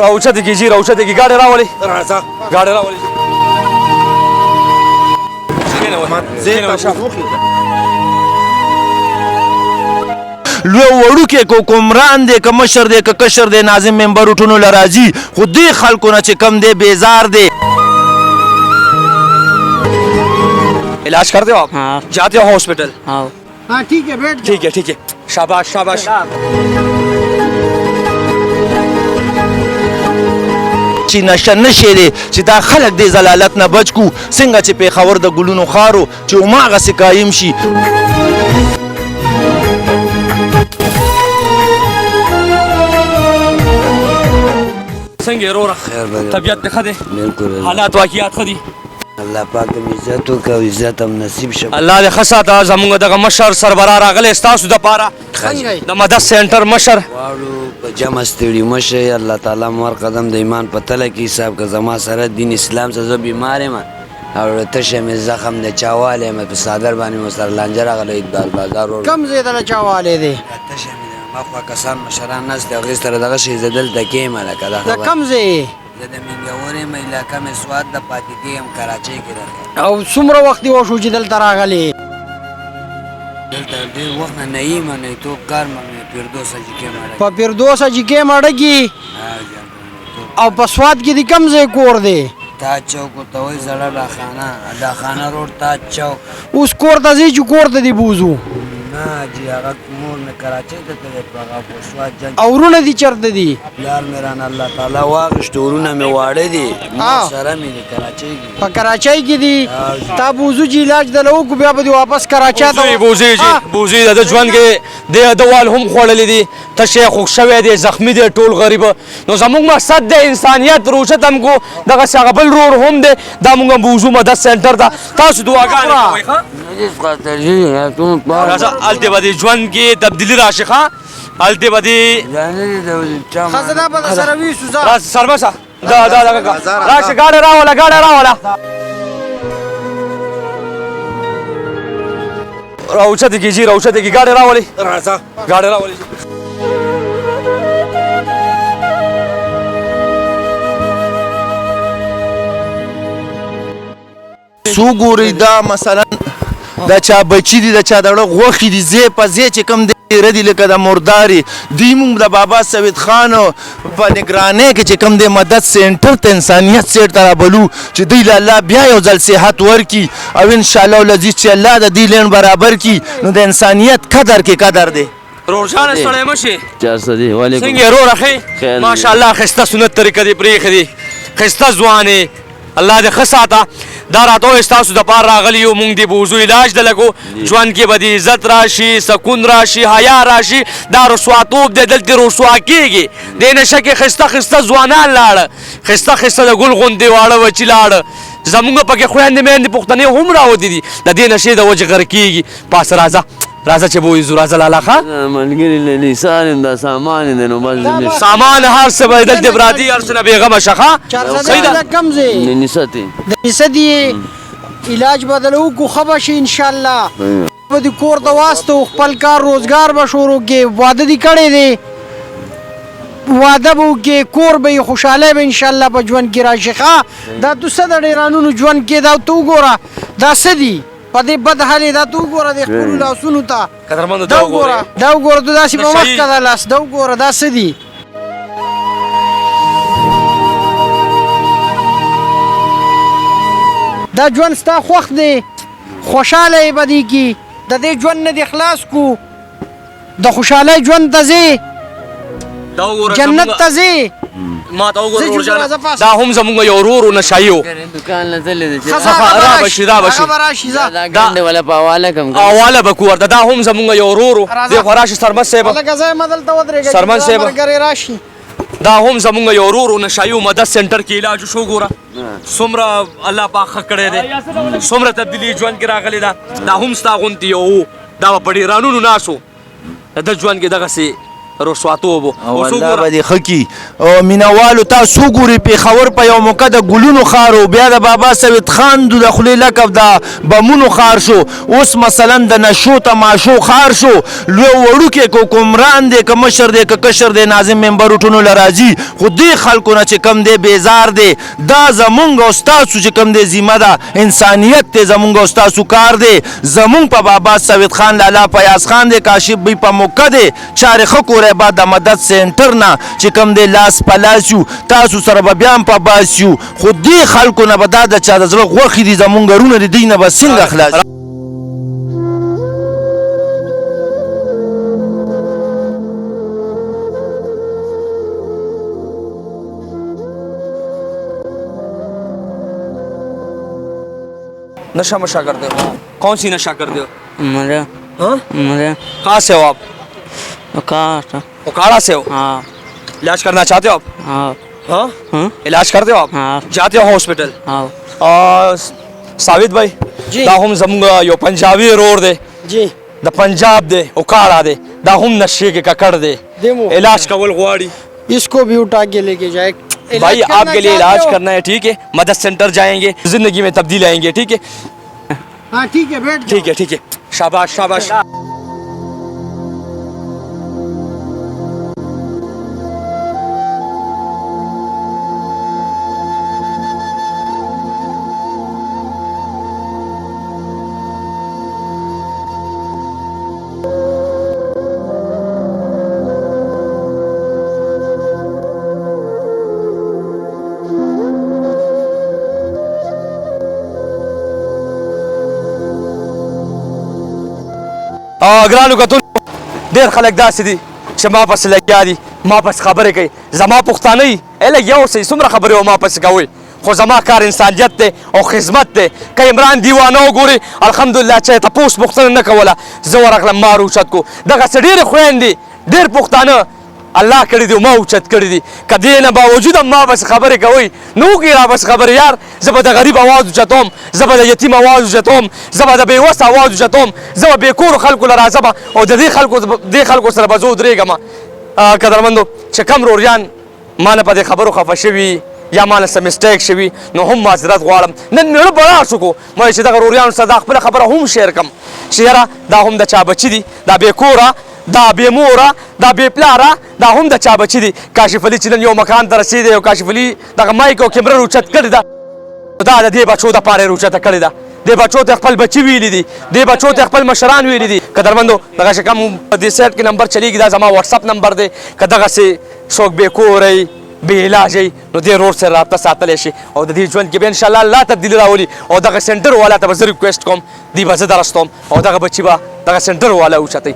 راوچته کیږي راوچته کی ګاډي راولي راځه ګاډي راولي لو وړوکی کو کومران دی که مشر دی که کشر دی ناظم ممبر اټونو له راځي خو دې خلکو نه چې کم دی بیزار دی علاج کرتے ہو آپ ہاں جاتے ہو ہاسپٹل ہاں ٹھیک ہے بیٹھ ٹھیک ہے ٹھیک ہے شاباش شاباش چې نشه نشی دی چې دا خلک دې ضلالت نه بچ کو څنګه چې پېښور د ګلونو ښارو چې هماغسې قایم شي څنګه وروره خیر به طبیعت دې ښه دی بالکل حالات واقعیات ښه دي الله پاک دې عزت وکړي او عزت هم نصیب شه الله دې ښه ساته زموږ دغه مشر سربراه راغلی ستاسو دپاره د مدد سینټر مشر واړو په جمع ستړي مه شئ الله تعالی مور قدم د ایمان په تله کې حساب که زما سره دین اسلام سره زه بیمار یم او تشه مې زخم دی چاوالی یم په صادر باندې مو سره لانجه راغلی اقبال بازار کم زی دله چاوالی دی تشه مې دی ما خوا کسان مشران ناست دي هغې سره دغه شی زه دلته کېیم لکه دا د کم زی زه د مینګور یم علاقه مې سوات د پاتې کېږم کراچۍ کې درته او څومره وخت دی وشو چې دلته راغلی دلته ډېر وخت نه یم نیتوب کار مې فردوس حاجي کې مړی په فردوس حاجي کې مړه کې او په سوات کې د کم ځای کور دی تاج چوک ورته وایي زړه ډاخانه روډ تاج چوک اوس کور ته ځې چې کور ته دې بوځو نه جی هغه مور مې کراچۍ ته تللی په هغه په سوات جنګ او وروڼه دي چېرته دي پلار مې رانه الله تعالی واخېست وروڼه مې واړه دي مور سره مې دي کراچۍ کې په کراچۍ کې دي تا بوځو چې علاج دله وکړو بیا به دې واپس کراچۍ ته بوزي جي بوزي د ژوند کې د دوال هم خوړلې دي تشه خوږ شوی دی زخمی دی ټول غریب نو زموږ مقصد د انسانیت روشت هم کو دغسې هغه بل رور هم دی دا موږ هم بوځو مدد سینټر ته تاسو دعاګانې کوئ ښه راځه هلته به د ژوند کې تبدیلي راشي ښه هلته به د ښځه دا به د سره ویسو ځه راځه سربسه دا راشه ګاډی راوله ګاډی راوله راوچته کیږي راوچته کی ګاډی راولي راځه ګاډی راولي څو ګورئ دا مثلا دا چا بچي دي د چا دړه غوښې دي ځای په ځای چې کوم دی ردي لکه د مرداري دوی مونږ د بابا سوید خان په نګرانۍ کې چې کوم دی مدد سینټر ته انسانیت سیټ ته رابلو چې دوی له الله بیا یو ځل صحت ورکړي او انشاءالله العزیز چې الله د دې لین برابر کړي نو د انسانیت قدر کې قدر دی روزانه ستړی مه شي چارصدي وعلیکم څنګه یې وروره ښې ماشاءالله ښایسته سنت طریقه دې پرېښې دي ښایسته ځوانې الله دې ښه ساته دا راته وایي ستاسو دپاره راغلي یو مونږ دې بوځو علاج د لګو ژوند کې به د عزت راشي سکون راشي حیا راشي دا رسواتوب دی دلته رسوا کېږي دې نشه کې ښایسته ښایسته ځوانان لاړه ښایسته ښایسته د ګل غوندې واړه بچي لاړه زمونږ پکې خویندې میندې پښتنې هم راوتې دي د دې نشې د وجې غر کېږي پاسه راځه راځه چې بوځو راځه لالا ښه ملګري له لیسان یم دا سامان دی نو بس سامان هر څه به دلته پراته هر څه نه بېغمه شه ښه صحیح ده کم ځای نستی د نسدي علاج بدله وکړو ښه به شي انشاءالله به دې کور ته واستو خپل کار روزګار به شروع کې واده دې کړی دی واده به وکړې کور به یې خوشحالی به انشاءالله په ژوند کې راشي ښه دا تو څه د ډېرانونو ژوند کې دا ته وګوره دا څه دي په دې بد حالې دا ته وګوره د خپلو لاسونو ته قدرمنو دا وګوره دا وګوره ته داسې په مخ که دا لاس دا وګوره دا څه دي دا ژوند ستا خوښ دی خوشحاله یې به دې کي د دې ژوند نه دې خلاص کو د خوشحالۍ ژوند ته ځې جنت ته ځې ما ته وګوره ورجانه دا هم زمونږ یو ورور و نشایي و دکان نه تللی دی را بشي را بشي هغه به راشي ځه دا ګنډې والا په حواله کم حواله به کو ورته دا هم زمونږ یو ورور و دی خو راشي سرمد صاحب لکه ځای مه دلته ودرېږه سرمن صاحب. ملګری راشي دا هم زمونږ یو ورور و نشایي و مدد سینټر کې علاج وشو ګوره څومره الله پاک ښه کړی دی څومره تبدیلي ژوند کې راغلې ده دا هم ستا غوندې یو و دا به په ډېرانونو ناست و د ده ژوند کې دغسې رسواتوب او الله به دې ښه کي او مینوالو تاسو وګورئ پېښور په یو موقع د ګلونو ښار و بیا د بابا سوید خان د خولې لقب د بمونو ښار شو اوس مثلا د نشو تماشو ښار شو لوی وړوکی که حکمران دی که مشر دی که کشر دی ناظم ممبر ټولو له راځي خو دې خلکو نه چې کم دی بیزار دی دا زمونږ او ستاسو چې کم دی ذمه ده انسانیت دی زمونږ او ستاسو کار دی زمونږ په بابا سوید خان لالا پیاز خان دی کاشف بی په موقع دی چارې ښه کوری بعد د مدد سینټر نه چې کم دی لاس په لاس یو تاسو سره به بیا هم په باس یو خو دې خلکو نه به دا د چا د زړه غوښې دي زمونږ غرونه دي دوی نه به څنګه خلاص नशा मशा करते हो कौन सी नशा करते हो मुझे हाँ मुझे कहाँ से हो आप कहा उकाड़ा से हो हाँ इलाज करना चाहते हो आप हाँ हाँ हाँ इलाज करते हो आप हाँ। जाते हो हॉस्पिटल हाँ साबित भाई जी। दा हम जमुंगा यो पंजाबी रोड दे जी द पंजाब दे उकाड़ा दे दा हम नशे के ककड़ दे देमो। इलाज कवल गुआड़ी इसको भी उठा के लेके जाए भाई करना आपके लिए चाहते इलाज हो? करना है ठीक है मदद सेंटर जाएंगे जिंदगी में तब्दीली आएंगे ठीक है हाँ ठीक है बैठ जाओ। ठीक है शाबाश शाबाश ګرانو کتون ډېر خلک داسې دي چې ما پسې لګیا دي ما پسې خبرې کوي زما پښتانه یي ایله یو سئ څومره خبرې و ما پسې کوئ خو زما کار انسانیت دی او خدمت دی که عمران دیوانه وګوري الحمدلله چا یې تپوس پوښتنه نه کوله زه ورغلم ما روچت کو دغسې ډېرې خویندې ډېر پښتانه الله کړي دي ما اوچت کړي دي که دې نه باوجود هم ما پسې خبرې کوئ نو وکړئ را پسې خبرې یار زه به د غریب اواز اوچتوم زه به د یتیم اواز اوچتوم زه به د بېوس اواز اوچتوم زه به بېکورو خلکو له راځم او د دې خلکو سره به زه ودرېږم قدرمندو چې کم روریان ما نه په دې خبرو خفه شوي یا ما نه څه مسټیک شوي نو هم معذرت غواړم نن مې زړه بړا شو کو ما چې دغه روریانو سره دا خپله خبره هم شیر کړم چې یاره دا هم د چا بچي دي دا بېکوره دا بې موره دا بې پلاره دا هم د چا بچي دي کاشف علي چې نن یو مکان ته رسېدی او کاشف علي دغه مایک او کیمره روچت کړې ده دا د دې بچو دپاره یې روچته کړې ده دې بچو ته خپل بچي ویلي دي دې بچو ته خپل مشران ویلي دي قدرمندو دغسې کوم په دې سایټ کې نمبر چلیږي دا زما واتساپ نمبر دی که دغسې څوک بېکوری بې علاجه نو دې روډ سره رابطه ساتلی شي او د دې ژوند کې به انشاءالله الله تبدیلي راولي او دغه سنټر والا ته به زه ریکویسټ کوم دوی به زه درستوم او دغه بچي به دغه سنټر والا اوچتئ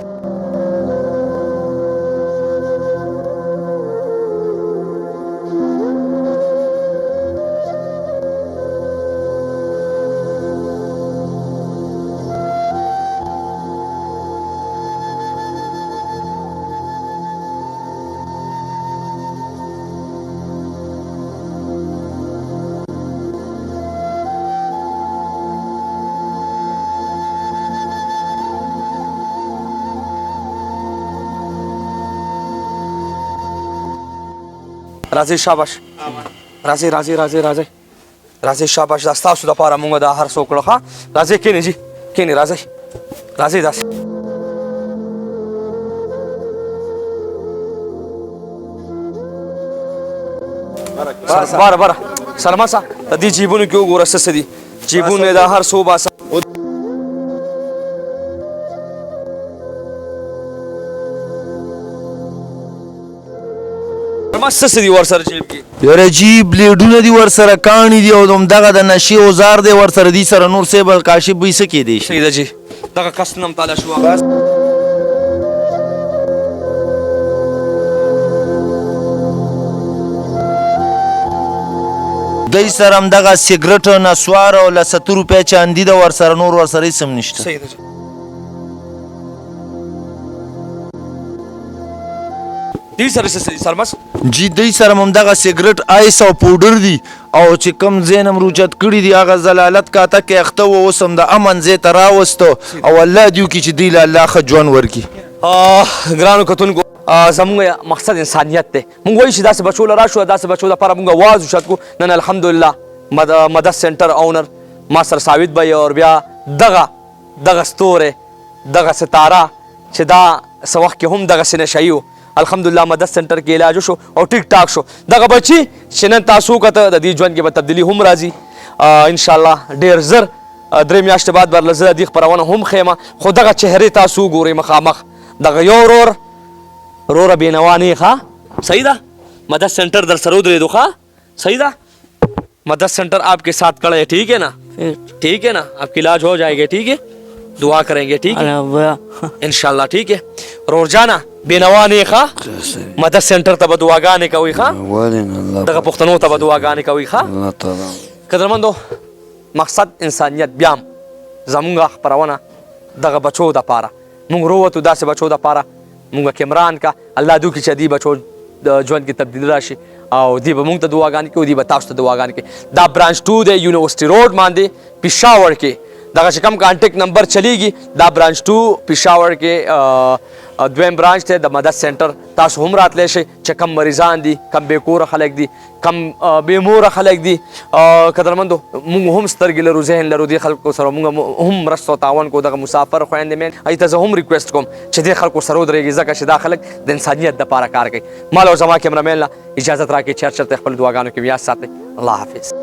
راځئ شاباش راځئ شاباش دا ستاسو دپاره مونږ دا هر څه وکړو ښه راځئ کښېنئ جي کښېنئ راځئ داسې باره سلمان صاحب د دې جیبونو کې وګوره څه څه دي جیبونه یې دا هر څه وباسه څه څه دي ورسره جیب کې یاره جی بلیډونه دي ورسره کاڼي دي او همدغه د نشې اوزار دی ورسره دي سره نور صاحب کاشف به یې څه کیدی شي صحیح ده جي دغه کسونه هم تاله شوه دی سره همدغه سګرټ نسوار او له 70 روپۍ چاندي ده ورسره نور ورسره هېڅ هم نشته صحیح ده جي دې سره څه څه دي سرمس جی دی سره همدغه سګرټ آیس او پوډر دي او چې کوم ځای نه مروچت کړي دي هغه ضلالت کاته کې اخته و اوس هم د امن ځای ته راوسته او الله دې وکړي چې دوی له الله ښه ژوند ورکړي ګرانو کتونکو زمونږ مقصد انسانیت دی. مونږ وایو چې داسې بچو له راشو داسې بچو دپاره مونږ آواز اوچت کړو. نن الحمدلله مدد سینټر اونر ما سره ثابت بی او بیا دغه ستوری دغه ستاره چې دا څه وخت کې هم دغسې نشهیي و الحمدلله مدد سینټر کې علاج وشو او ټیک ټاک شو. دغه بچي چې نن تاسو وکته د دې ژوند کې به تبدیلي هم راځي انشاءالله ډېر زر 3 میاشتې بعد به له زه د دې خپرونه هم ښیمه. خو دغه چهرې تاسو وګورئ مخامخ دغه یو وروره بېنوا نه یې ښه صحیح ده. مدد سینټر در سره ودرېدو ښه صحیح ده. مدد سینٹر آپ کے ساتھ کھڑا ہے ٹھیک ہے نا ٹھیک ہے نا آپ کی علاج ہو جائے گا ٹھیک ہے دعا کریں گے ٹھیک ہے انشاءاللہ ٹھیک ہے. رور جانا بینوا نه ښه مدد سینټر ته به دعاګانې کوئ ښه دغه پښتنو ته به دعاګانې کوئ ښه. قدرمندو مقصد انسانیت بیا هم زمونږ خپرونه دغه بچو دپاره مونږ رووتو داسې بچو دپاره مونږ کمران کا الله دو کې چې دې بچو د ژوند کې تبدیل راشي او دی به مونږ ته دعاګانې کوي دی به تاسو ته دعاګانې کوي. دا برانچ 2 دی یونیورسټي روډ باندې پېښور کې دغه چې کوم کانټیکټ نمبر چلیږي دا برانچ 2 پېښور کې دویم برانچ دی د مدد سینټر. تاسو هم راتلی شئ چې کم مریضان دي کم بې کوره خلک دي کم بې موره خلک دي. قدرمندو مونږ هم سترګې لرو ذهن لرو دې خلکو سره مونږ هم مرسته او تعاون کوو. دغه مسافر خویندې مین هغوی ته زه هم ریکویسټ کوم چې دې خلکو سره ودرېږي ځکه چې دا خلک د انسانیت دپاره کار کوي. مال او زما کیمرامین له اجازت راکړئ چې هر چېرته خپل دعاګانو کې یاد ساتئ. الله حافظ.